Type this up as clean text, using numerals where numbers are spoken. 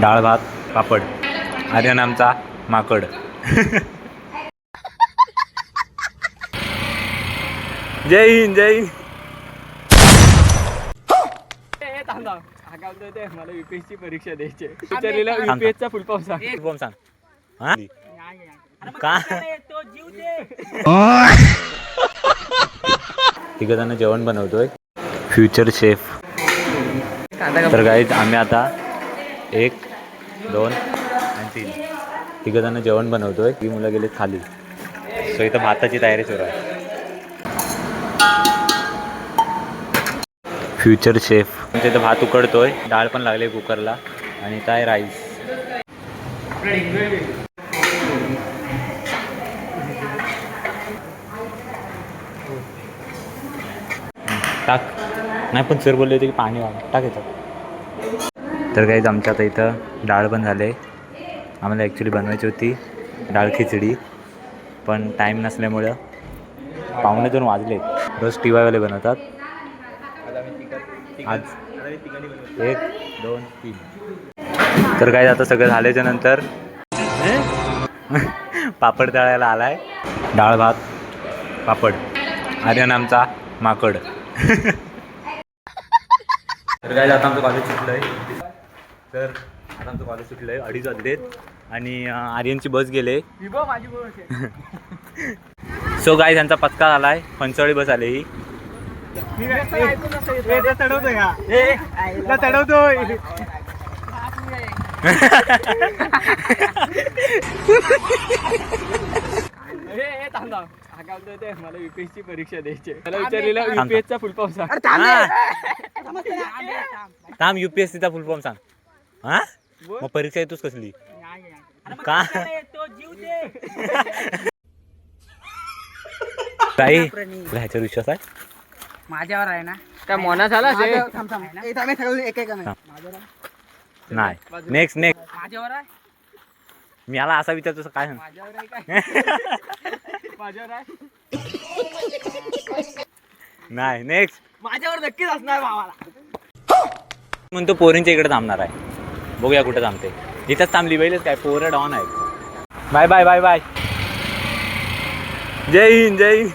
डाळ भात पापड. आर्यन आमचा माकड. जय हिंद जय हिंद. मला यूपीएसची परीक्षा द्यायची. विचारलेला यूपीएसचा फुल फॉर्म सांग. फुल फॉर्म सांग. हा का तिघजण जेवण बनवतोय. Future chef. तर गाईज आम्ही आता 1 2 आणि 3 तिघजण जेवण बनवतोय. ती मुलं गेलीत खाली. सो इथं भाताची तयारी सुरू आहे. फ्युचर शेफ म्हणजे इथं भात उकडतोय. डाळ पण लागली कुकरला आणि इथं आहे राईस. टाक. नाही पण सर बोलले होते की पाणी टाक येतं. तर काहीच आमच्या आता इथं डाळ पण झाले. आम्हाला ॲक्च्युली बनवायची होती डाळ खिचडी, पण टाईम नसल्यामुळं 1:45 वाजले. रोज टीवायवाले बनवतात. आज 1 2 3. तर काय आता सगळं झाल्याच्या नंतर पापड तळायला आलाय. डाळ भात पापड. आर्यन आमचा माकड. तर काय आता आमचं कॉलेज सुटलं आहे. तर आता आमचं कॉलेज सुटलं आहे. 2:30 वाजलेत आणि आर्यनची बस गेले. सो गाय त्यांचा पत्का आला आहे. पंचवडी बस आली ही. मला यूपीएसची परीक्षा द्यायची. मला विचारलेला यूपीएसचा फुल फॉर्म सांग. थांब यूपीएससीचा फुल फॉर्म सांग. हा मग परीक्षा येतोच कसली का काही ह्याच्यावर विश्वास आहे माझ्यावर आहे ना. काय मोना झाला नाही. नेक्स्ट माझ्यावर आहे. मी याला असा विचारतो काय सांग. माझ्यावर आहे. नाही नेक्स्ट. माझ्यावर नक्कीच असणार भावाला. म्हणतो पोरींच्या इकडे थांबणार आहे. बघूया कुठे थांबते. इथंच थांबली पहिलेच काय पोरं डॉन आहे. Bye bye bye bye. जय हिंद जय हिंद.